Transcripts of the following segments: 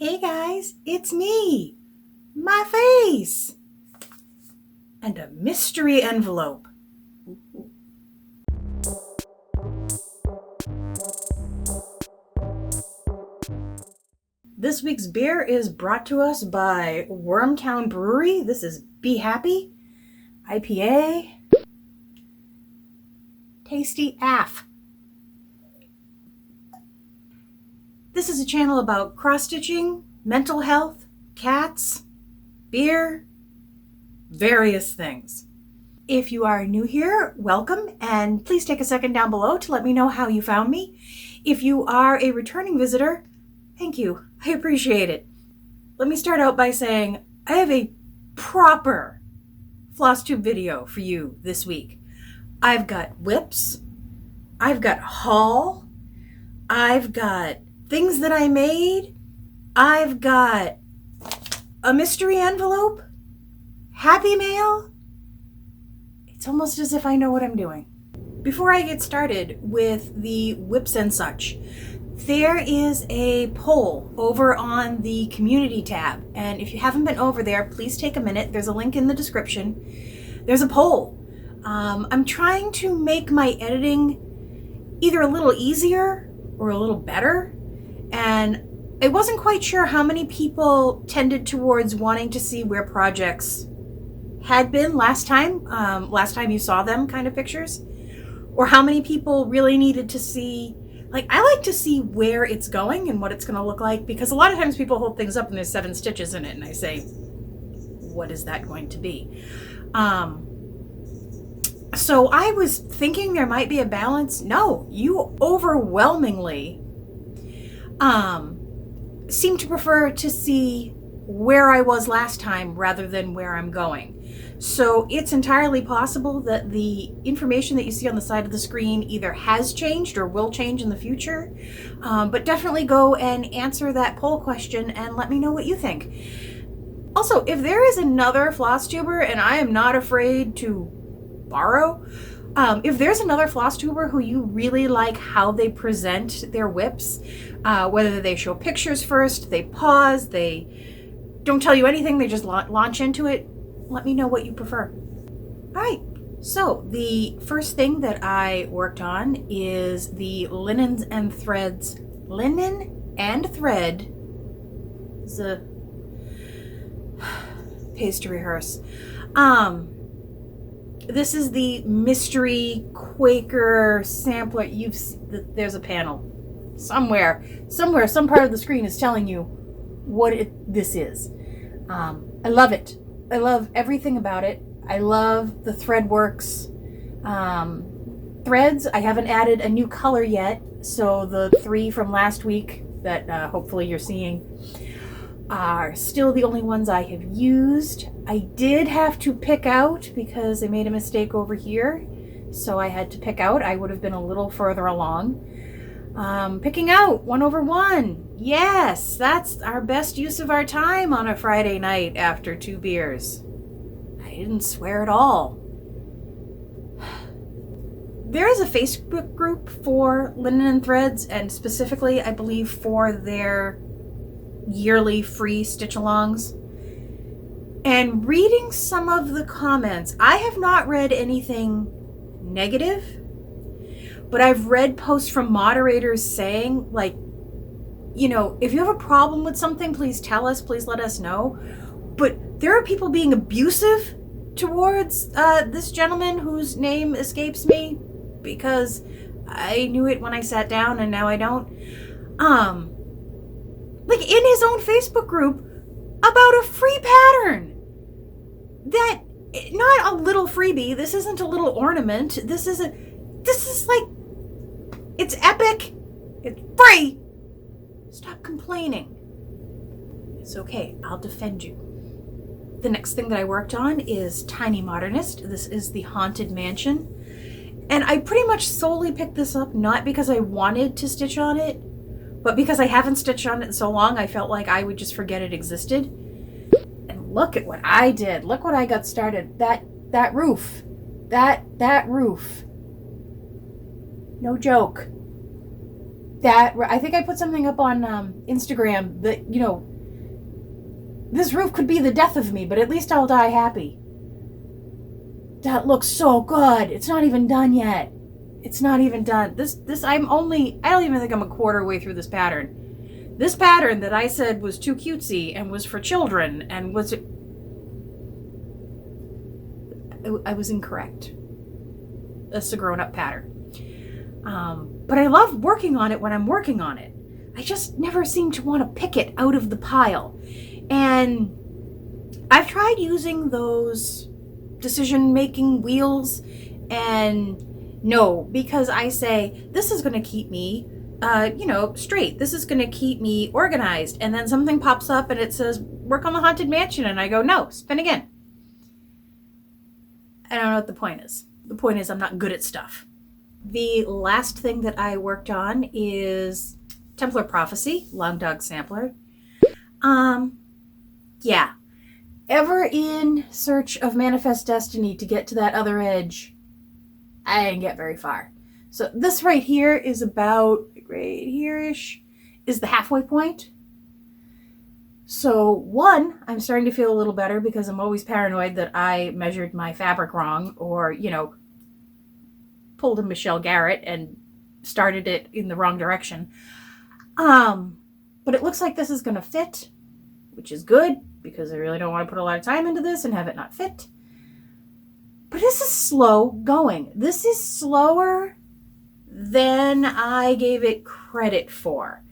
Hey guys, it's me, my face, and a mystery envelope. This week's beer is brought to us by Wormtown Brewery. This is Be Happy IPA. Tasty AF. This is a channel about cross-stitching, mental health, cats, beer, various things. If you are new here, welcome, and please take a second down below to let me know how you found me. If you are a returning visitor, thank you. I appreciate it. Let me start out by saying I have a proper FLOSSTUBE video for you this week. I've got whips, I've got haul, I've got things that I made, I've got a mystery envelope, happy mail. It's almost as if I know what I'm doing. Before I get started with the whips and such, there is a poll over on the community tab. And if you haven't been over there, please take a minute. There's a link in the description. There's a poll. I'm trying to make my editing either a little easier or a little better. And I wasn't quite sure how many people tended towards wanting to see where projects had been last time you saw them kind of pictures, or how many people really needed to see, like, I like to see where it's going and what it's going to look like, because a lot of times people hold things up and there's 7 stitches in it and I say, what is that going to be? So I was thinking there might be a balance. No, you overwhelmingly seem to prefer to see where I was last time rather than where I'm going. So it's entirely possible that the information that you see on the side of the screen either has changed or will change in the future. But definitely go and answer that poll question and let me know what you think. Also, if there is another FLOSSTuber, and I am not afraid to borrow, if there's another FLOSSTuber who you really like how they present their whips, whether they show pictures first, they pause, they don't tell you anything, they just launch into it, let me know what you prefer. All right, so the first thing that I worked on is the Linen and Thread. It's a pays to rehearse. This is the mystery Quaker sampler. There's a panel somewhere, some part of the screen is telling you what this is. I love it. I love everything about it. I love the Threadworks threads. I haven't added a new color yet, so the 3 from last week that hopefully you're seeing are still the only ones I have used. I did have to pick out because I made a mistake over here, so I had to pick out. I would have been a little further along. Picking out 1/1. Yes, that's our best use of our time on a Friday night after 2 beers. I didn't swear at all. There is a Facebook group for Linen and Threads, and specifically, I believe, for their yearly free stitch-alongs. And reading some of the comments, I have not read anything negative, but I've read posts from moderators saying, like, you know, if you have a problem with something, please tell us, please let us know. But there are people being abusive towards this gentleman whose name escapes me because I knew it when I sat down and now I don't. Like in his own Facebook group about a free pattern that, not a little freebie, this isn't a little ornament, this is like, it's epic, it's free. Stop complaining. It's okay, I'll defend you. The next thing that I worked on is Tiny Modernist. This is the Haunted Mansion. And I pretty much solely picked this up not because I wanted to stitch on it, but because I haven't stitched on it in so long, I felt like I would just forget it existed. And look at what I did. Look what I got started. That roof. That roof. No joke. That, I think I put something up on Instagram that, you know, This roof could be the death of me, but at least I'll die happy. That looks so good. It's not even done yet. It's not even done. I don't even think I'm a quarter way through this pattern. This pattern that I said was too cutesy and was for children and I was incorrect. That's a grown-up pattern. But I love working on it when I'm working on it. I just never seem to want to pick it out of the pile. And I've tried using those decision-making wheels, and no, because I say, this is going to keep me, straight. This is going to keep me organized. And then something pops up and it says, work on the Haunted Mansion. And I go, no, spin again. I don't know what the point is. The point is I'm not good at stuff. The last thing that I worked on is Templar Prophecy, Long Dog Sampler. Yeah. Ever in search of Manifest Destiny to get to that other edge, I didn't get very far. So this right here is about, right here-ish, is the halfway point. So one, I'm starting to feel a little better because I'm always paranoid that I measured my fabric wrong or, pulled a Michelle Garrett and started it in the wrong direction. But it looks like this is going to fit, which is good because I really don't want to put a lot of time into this and have it not fit. But this is slow going. This is slower than I gave it credit for.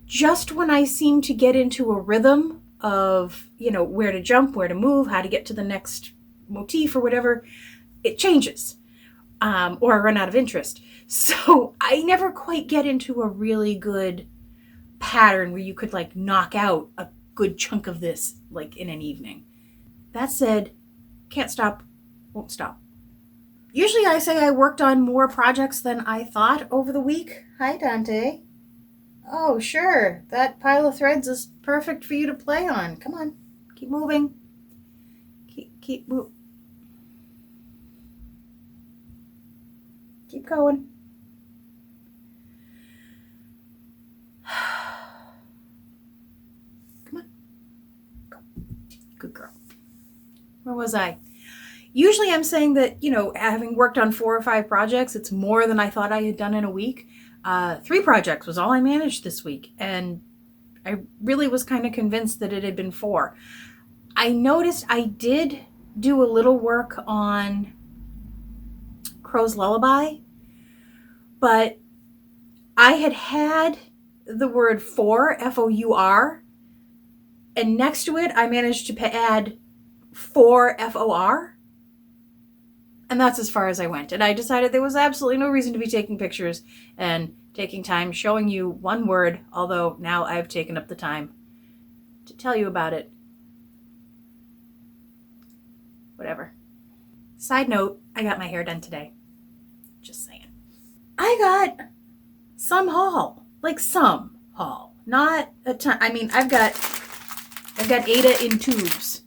Just when I seem to get into a rhythm of, where to jump, where to move, how to get to the next motif or whatever, it changes. Or I run out of interest. So I never quite get into a really good pattern where you could knock out a good chunk of this in an evening. That said, can't stop, won't stop. Usually I say I worked on more projects than I thought over the week. Hi, Dante. Oh, sure. That pile of threads is perfect for you to play on. Come on. Keep moving. Keep moving. Keep going. Come on. Go. Good girl. Where was I? Usually I'm saying that, having worked on 4 or 5 projects, it's more than I thought I had done in a week. 3 projects was all I managed this week. And I really was kind of convinced that it had been 4. I noticed I did do a little work on Crow's Lullaby, but I had the word for, F-O-U-R, and next to it I managed to add for, F-O-R, and that's as far as I went. And I decided there was absolutely no reason to be taking pictures and taking time showing you one word, although now I've taken up the time to tell you about it. Whatever. Side note, I got my hair done today. Just saying. I got some haul. Some haul. Not a ton. I mean, I've got Ada in tubes.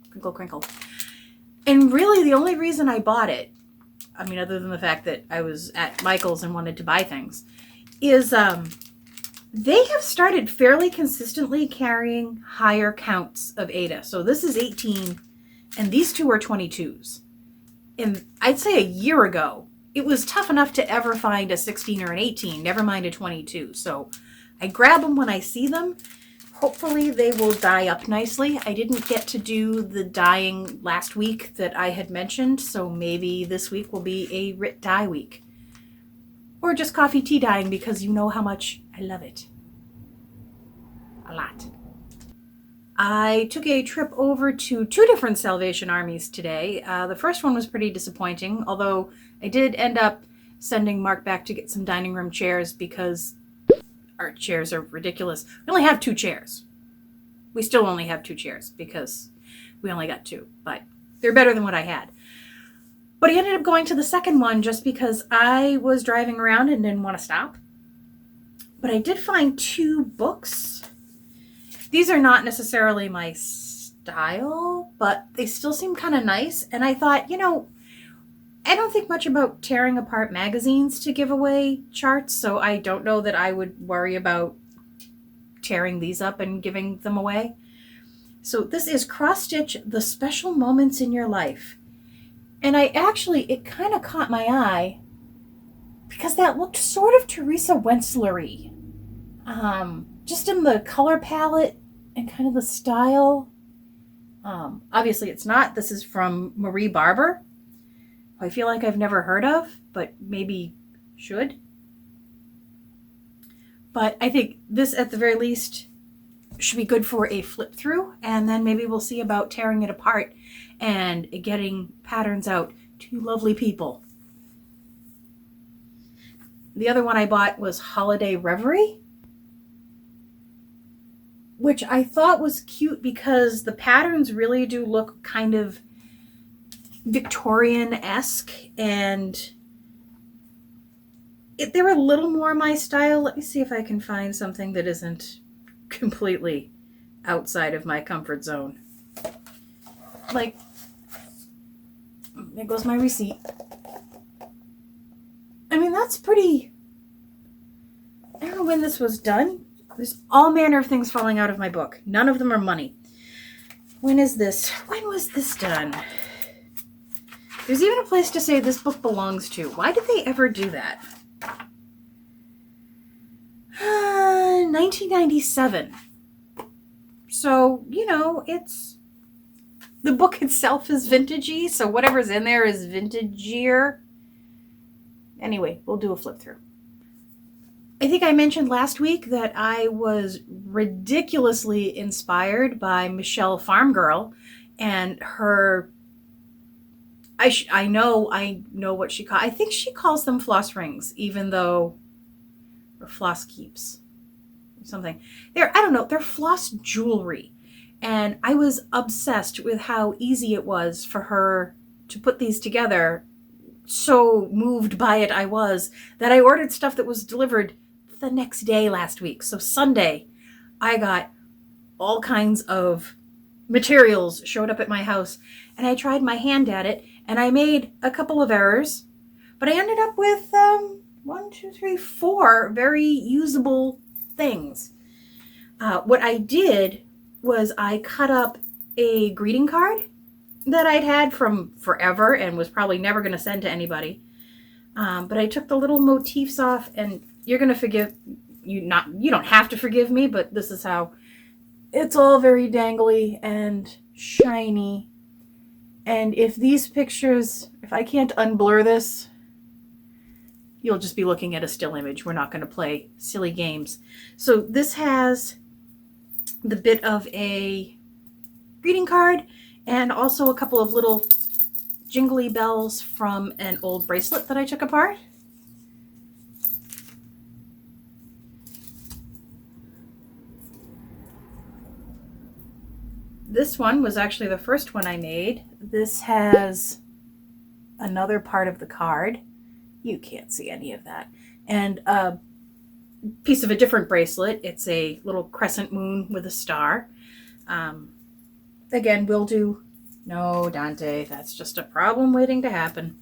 Crinkle, crinkle. And really the only reason I bought it, other than the fact that I was at Michael's and wanted to buy things, is they have started fairly consistently carrying higher counts of Ada. So this is 18 and these 2 are 22s. And I'd say a year ago, it was tough enough to ever find a 16 or an 18, never mind a 22. So I grab them when I see them. Hopefully they will dye up nicely. I didn't get to do the dyeing last week that I had mentioned, so maybe this week will be a RIT dye week. Or just coffee tea dyeing because you know how much I love it. A lot. I took a trip over to 2 different Salvation Armies today. The first one was pretty disappointing, although I did end up sending Mark back to get some dining room chairs because our chairs are ridiculous. We only have 2 chairs. We still only have 2 chairs because we only got 2, but they're better than what I had. But I ended up going to the second one just because I was driving around and didn't want to stop. But I did find 2 books. These are not necessarily my style, but they still seem kind of nice. And I thought, I don't think much about tearing apart magazines to give away charts, so I don't know that I would worry about tearing these up and giving them away. So this is Cross Stitch, The Special Moments in Your Life. And it kind of caught my eye because that looked sort of Teresa Wensler-y. Just in the color palette and kind of the style. Obviously it's not. This is from Marie Barber, who I feel like I've never heard of, but maybe should. But I think this, at the very least, should be good for a flip through, and then maybe we'll see about tearing it apart and getting patterns out to lovely people. The other one I bought was Holiday Reverie, which I thought was cute because the patterns really do look kind of Victorian-esque, and they're a little more my style. Let me see if I can find something that isn't completely outside of my comfort zone. Like, there goes my receipt. I mean, that's pretty... I don't know when this was done. There's all manner of things falling out of my book. None of them are money. When is this? When was this done? There's even a place to say this book belongs to. Why did they ever do that? 1997. So, you know, it's... The book itself is vintagey, so whatever's in there is vintagier. Anyway, we'll do a flip through. I think I mentioned last week that I was ridiculously inspired by Michelle Farmgirl and her... I know what she calls... I think she calls them floss rings, even though... Or floss keeps. Or something. I don't know, they're floss jewelry. And I was obsessed with how easy it was for her to put these together. So moved by it I was that I ordered stuff that was delivered the next day last week. So Sunday, I got all kinds of materials showed up at my house, and I tried my hand at it, and I made a couple of errors, but I ended up with 4 very usable things. What I did was I cut up a greeting card that I'd had from forever and was probably never going to send to anybody. But I took the little motifs off, and you're going to forgive you don't have to forgive me, but this is how it's all very dangly and shiny. And if I can't unblur this, you'll just be looking at a still image. We're not going to play silly games. So this has the bit of a greeting card and also a couple of little jingly bells from an old bracelet that I took apart. This one was actually the first one I made. This has another part of the card. You can't see any of that. And a piece of a different bracelet. It's a little crescent moon with a star. Again, we'll do... No, Dante, that's just a problem waiting to happen.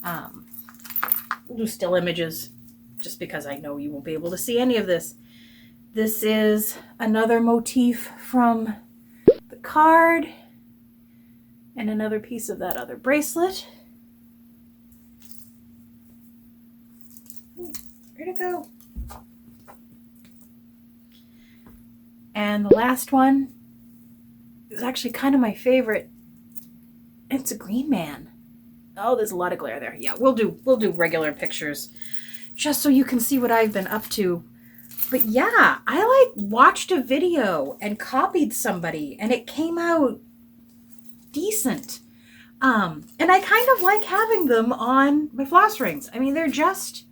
We'll do still images just because I know you won't be able to see any of this. This is another motif from the card and another piece of that other bracelet. Where'd it go? And the last one is actually kind of my favorite. It's a green man. Oh, there's a lot of glare there. Yeah, we'll do regular pictures just so you can see what I've been up to. But yeah, I watched a video and copied somebody, and it came out decent. And I kind of like having them on my floss rings. I mean, they're just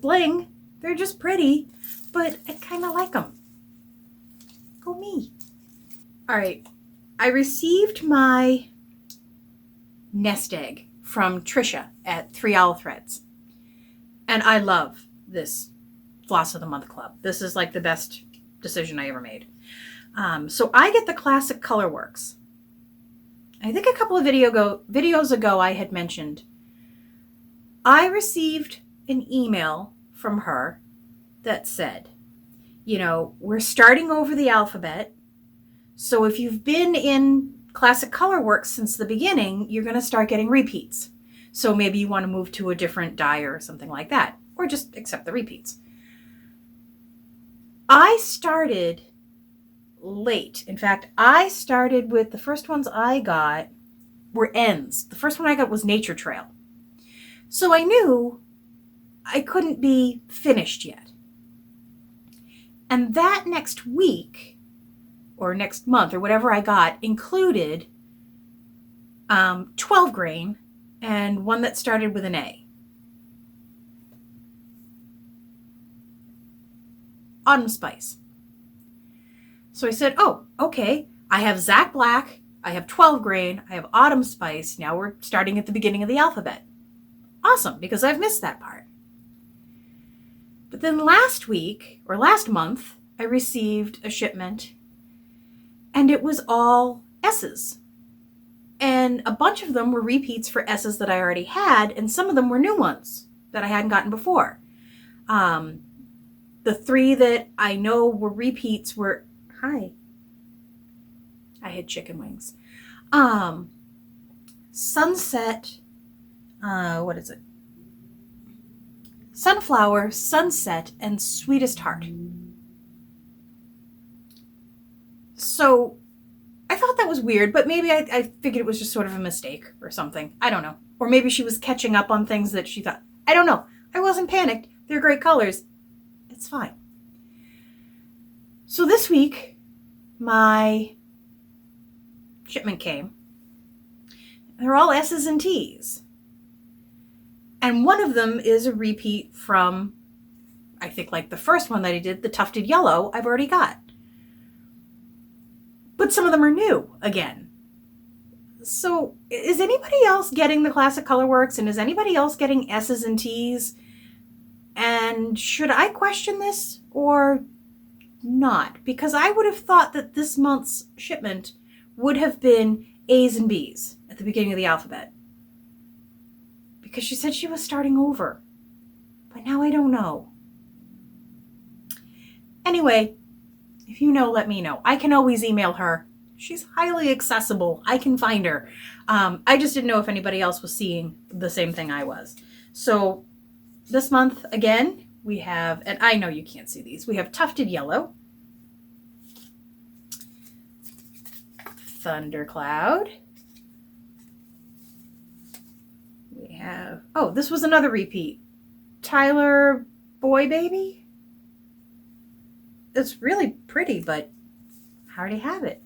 bling. They're just pretty, but I kind of like them. Go me. All right. I received my nest egg from Trisha at 3 Owl Threads. And I love this Floss of the Month Club. This is like the best decision I ever made. So I get the classic Colorworks. I think a couple of videos ago I had mentioned I received an email from her that said, we're starting over the alphabet. So if you've been in Classic Colorworks since the beginning, you're going to start getting repeats. So maybe you want to move to a different die or something like that, or just accept the repeats. I started late. In fact, I started with the first ones I got were ends. The first one I got was Nature Trail. So I knew I couldn't be finished yet. And that next week, or next month, or whatever I got, included 12 grain and one that started with an A. Autumn Spice. So I said, oh, okay, I have Zach Black, I have 12 grain, I have Autumn Spice. Now we're starting at the beginning of the alphabet. Awesome, because I've missed that part. But then last month, I received a shipment and it was all S's. And a bunch of them were repeats for S's that I already had, and some of them were new ones that I hadn't gotten before. The 3 that I know were repeats were, hi, I had chicken wings. Sunset, what is it? Sunflower, Sunset, and Sweetest Heart. So I thought that was weird, but maybe I figured it was just sort of a mistake or something. I don't know. Or maybe she was catching up on things that she thought. I don't know. I wasn't panicked. They're great colors. It's fine. So this week, my shipment came. They're all S's and T's. And one of them is a repeat from, I think, like the first one that I did, the Tufted Yellow, I've already got. But some of them are new again. So is anybody else getting the Classic Colorworks, and is anybody else getting S's and T's? And should I question this or not? Because I would have thought that this month's shipment would have been A's and B's at the beginning of the alphabet. Because she said she was starting over. But now I don't know. Anyway, if you know, let me know. I can always email her. She's highly accessible. I can find her. I just didn't know if anybody else was seeing the same thing I was. So this month, again, we have, and I know you can't see these, we have Tufted Yellow, Thundercloud. We have, oh, this was another repeat. Tyler Boy Baby. It's really pretty, but I already have it.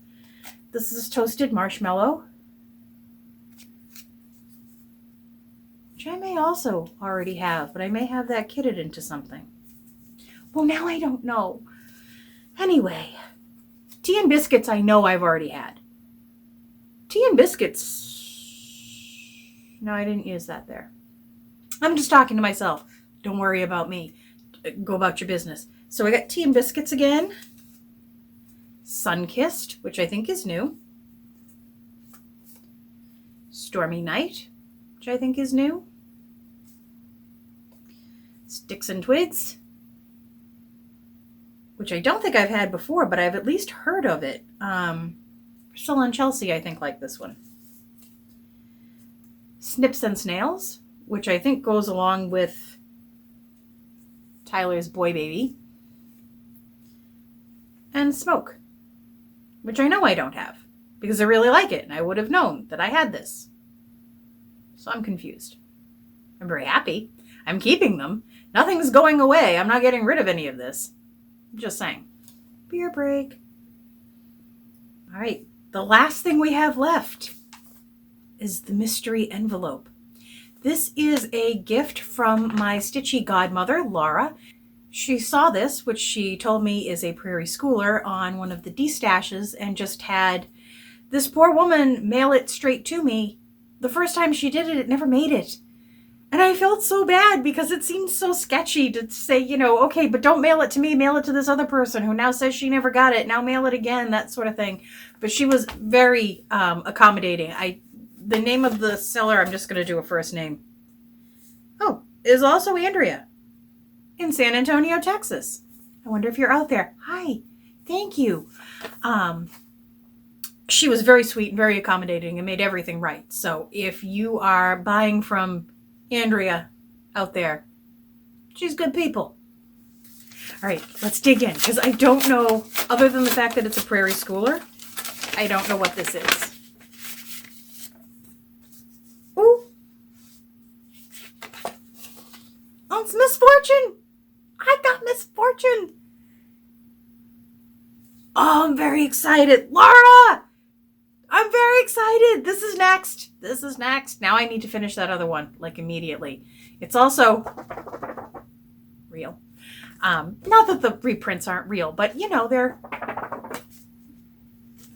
This is Toasted Marshmallow, which I may also already have, but I may have that kitted into something. Well, now I don't know. Anyway, Tea and Biscuits I know I've already had. Tea and Biscuits, no, I didn't use that there. I'm just talking to myself. Don't worry about me. Go about your business. So I got Tea and Biscuits again. Sunkissed, which I think is new. Stormy Night, which I think is new. Sticks and Twigs, which I don't think I've had before, but I've at least heard of it. Priscilla and Chelsea, I think, like this one. Snips and Snails, which I think goes along with Tyler's Boy Baby. And Smoke, which I know I don't have, because I really like it, and I would have known that I had this. So I'm confused. I'm very happy. I'm keeping them. Nothing's going away. I'm not getting rid of any of this. I'm just saying. Beer break. All right. The last thing we have left is the mystery envelope. This is a gift from my stitchy godmother, Laura. She saw this, which she told me is a prairie schooler, on one of the D-stashes, and just had this poor woman mail it straight to me. The first time she did it, it never made it. And I felt so bad because it seemed so sketchy to say, okay, but don't mail it to me, mail it to this other person who now says she never got it. Now mail it again, that sort of thing. But she was very accommodating. The name of the seller, I'm just going to do a first name. Oh, is also Andrea in San Antonio, Texas. I wonder if you're out there. Hi, thank you. She was very sweet and very accommodating and made everything right. So if you are buying from Andrea out there, she's good people. All right, let's dig in, because I don't know, other than the fact that it's a prairie schooler, I don't know what this is. Ooh. Oh, it's Misfortune. I got Misfortune. Oh, I'm very excited. Laura! I'm very excited. This is next. This is next. Now I need to finish that other one, like, immediately. It's also real. Not that the reprints aren't real, but, you know, they're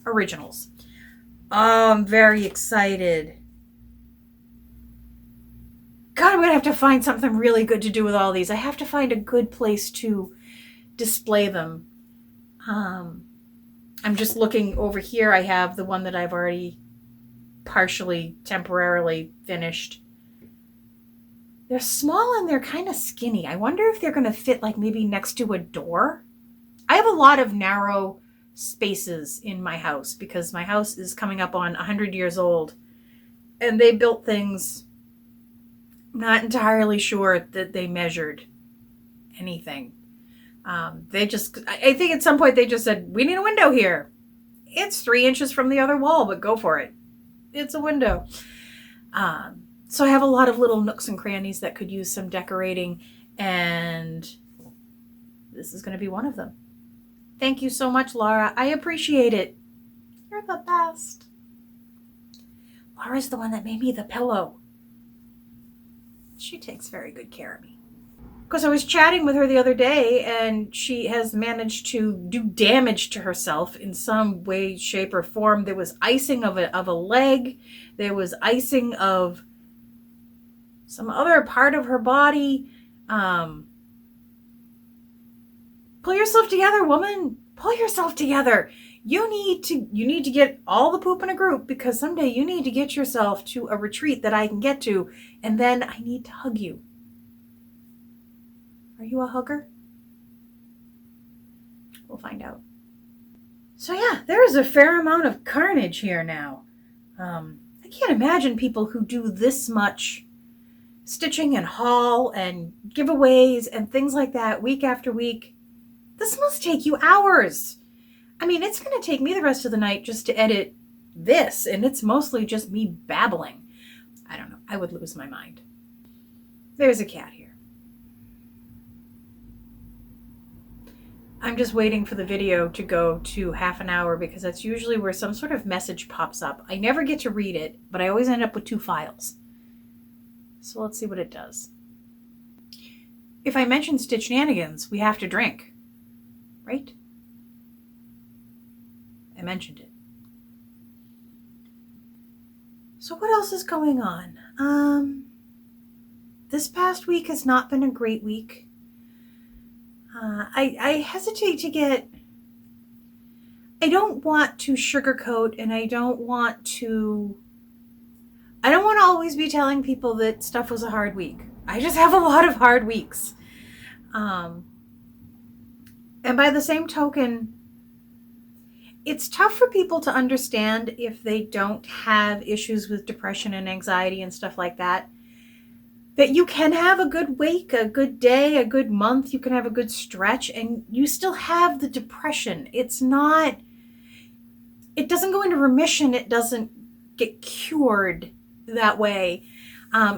originals. Oh, I'm very excited. God, I'm going to have to find something really good to do with all these. I have to find a good place to display them. I'm just looking over here. I have the one that I've already partially, temporarily finished. They're small and they're kind of skinny. I wonder if they're going to fit, like, maybe next to a door. I have a lot of narrow spaces in my house because my house is coming up on 100 years old. And they built things, not entirely sure that they measured anything. I think at some point they just said, we need a window here. It's 3 inches from the other wall, but go for it. It's a window. So I have a lot of little nooks and crannies that could use some decorating, and this is going to be one of them. Thank you so much, Laura. I appreciate it. You're the best. Laura's the one that made me the pillow. She takes very good care of me. Because I was chatting with her the other day, and she has managed to do damage to herself in some way, shape, or form. There was icing of a leg. There was icing of some other part of her body. Pull yourself together, woman. Pull yourself together. You need to get all the poop in a group, because someday you need to get yourself to a retreat that I can get to, and then I need to hug you. Are you a hugger? We'll find out. So yeah, there is a fair amount of carnage here now. I can't imagine people who do this much stitching and haul and giveaways and things like that week after week. This must take you hours. I mean, it's going to take me the rest of the night just to edit this, and it's mostly just me babbling. I don't know. I would lose my mind. There's a cat here. I'm just waiting for the video to go to half an hour, because that's usually where some sort of message pops up. I never get to read it, but I always end up with 2 files. So let's see what it does. If I mention Stitch Shenanigans, we have to drink, right? I mentioned it. So what else is going on? This past week has not been a great week. I hesitate to get... I don't want to sugarcoat, and I don't want to always be telling people that stuff was a hard week. I just have a lot of hard weeks. And by the same token, it's tough for people to understand if they don't have issues with depression and anxiety and stuff like that. That you can have a good week, a good day, a good month, you can have a good stretch, and you still have the depression. It doesn't go into remission, it doesn't get cured that way.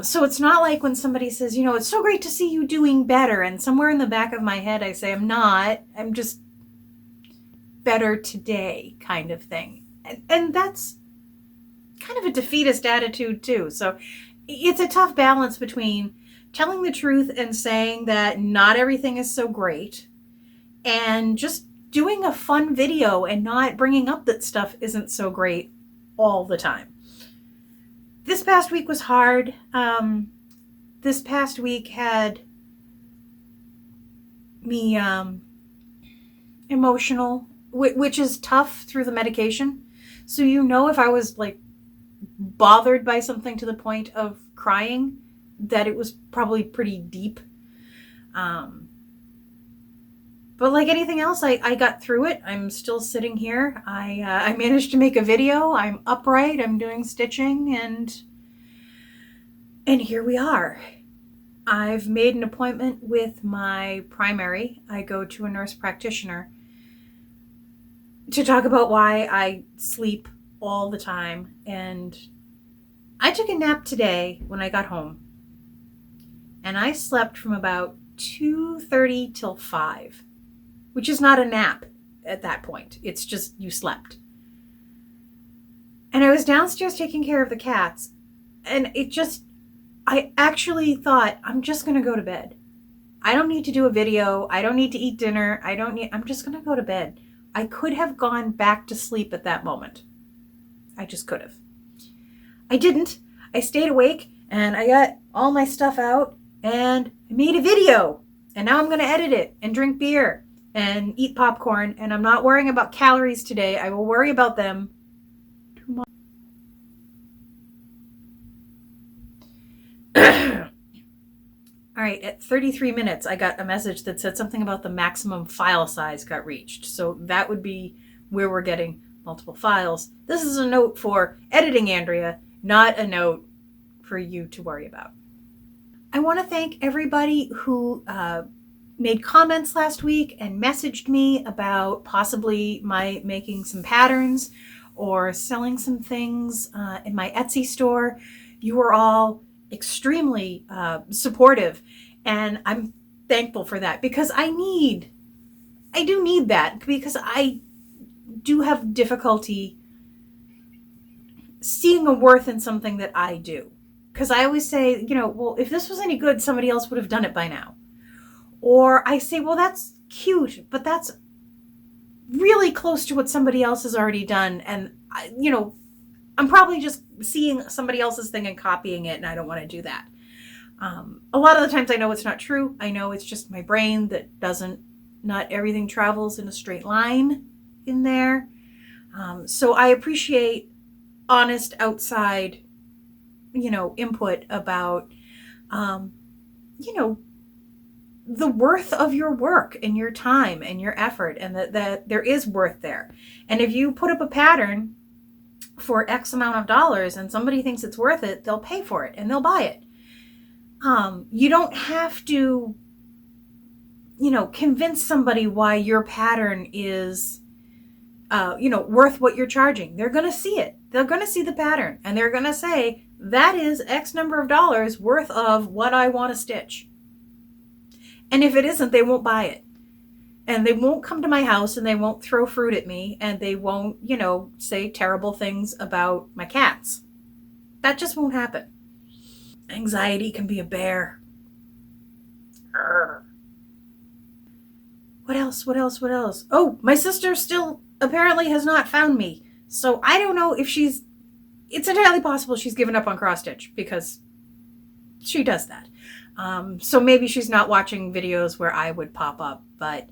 So it's not like when somebody says, it's so great to see you doing better, and somewhere in the back of my head I say, I'm not, I'm just better today kind of thing. And that's kind of a defeatist attitude too. So it's a tough balance between telling the truth and saying that not everything is so great, and just doing a fun video and not bringing up that stuff isn't so great all the time. This past week was hard. This past week had me emotional, which is tough through the medication. So if I was like bothered by something to the point of crying, that it was probably pretty deep. But like anything else, I got through it. I'm still sitting here. I managed to make a video. I'm upright. I'm doing stitching, and here we are. I've made an appointment with my primary. I go to a nurse practitioner to talk about why I sleep all the time. And I took a nap today when I got home. And I slept from about 2:30 till 5, which is not a nap at that point. It's just you slept. And I was downstairs taking care of the cats. And I actually thought, I'm just going to go to bed. I don't need to do a video. I don't need to eat dinner. I'm just going to go to bed. I could have gone back to sleep at that moment. I just could have. I didn't. I stayed awake and I got all my stuff out and I made a video. And now I'm going to edit it and drink beer and eat popcorn. And I'm not worrying about calories today. I will worry about them tomorrow. All right, at 33 minutes, I got a message that said something about the maximum file size got reached. So that would be where we're getting multiple files. This is a note for editing Andrea, not a note for you to worry about. I want to thank everybody who made comments last week and messaged me about possibly my making some patterns or selling some things in my Etsy store. You were all extremely supportive, and I'm thankful for that because I do need that, because I do have difficulty seeing a worth in something that I do. Because I always say, well, if this was any good, somebody else would have done it by now. Or I say, well, that's cute, but that's really close to what somebody else has already done. And, I'm probably just seeing somebody else's thing and copying it, and I don't want to do that. A lot of the times I know it's not true. I know it's just my brain that not everything travels in a straight line in there. So I appreciate honest outside, input about, the worth of your work and your time and your effort, and that there is worth there. And if you put up a pattern for X amount of dollars and somebody thinks it's worth it, they'll pay for it and they'll buy it. You don't have to, convince somebody why your pattern is, worth what you're charging. They're going to see it. They're going to see the pattern and they're going to say, that is X number of dollars worth of what I want to stitch. And if it isn't, they won't buy it. And they won't come to my house and they won't throw fruit at me and they won't, say terrible things about my cats. That just won't happen. Anxiety can be a bear. Urgh. What else? Oh, my sister still apparently has not found me. So I don't know if it's entirely possible she's given up on cross stitch, because she does that. So maybe she's not watching videos where I would pop up, but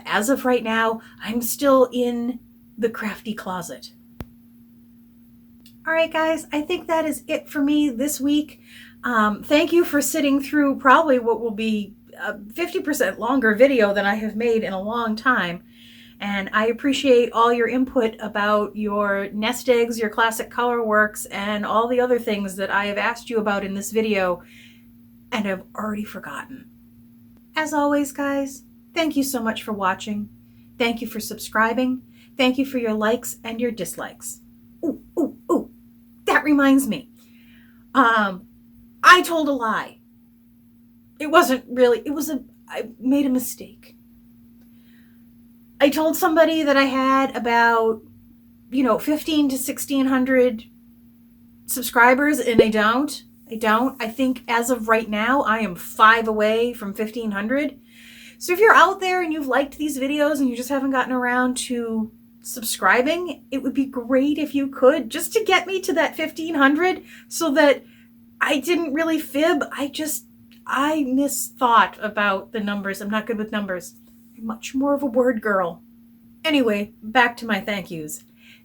as of right now, I'm still in the crafty closet. All right, guys, I think that is it for me this week. Thank you for sitting through probably what will be a 50% longer video than I have made in a long time. And I appreciate all your input about your nest eggs, your classic color works, and all the other things that I have asked you about in this video and have already forgotten. As always, guys, thank you so much for watching. Thank you for subscribing. Thank you for your likes and your dislikes. Ooh, that reminds me. I told a lie. It wasn't really, I made a mistake. I told somebody that I had about, 15 to 1,600 subscribers, and I don't. I think as of right now, I am 5 away from 1,500. So if you're out there and you've liked these videos and you just haven't gotten around to subscribing, it would be great if you could, just to get me to that 1,500, so that I didn't really fib. I misthought about the numbers. I'm not good with numbers. I'm much more of a word girl. Anyway, back to my thank yous.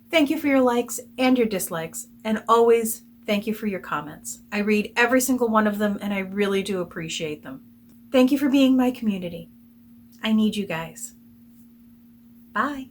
Thank you for your likes and your dislikes, and always Thank you for your comments. I read every single one of them, and I really do appreciate them. Thank you for being my community. I need you guys. Bye.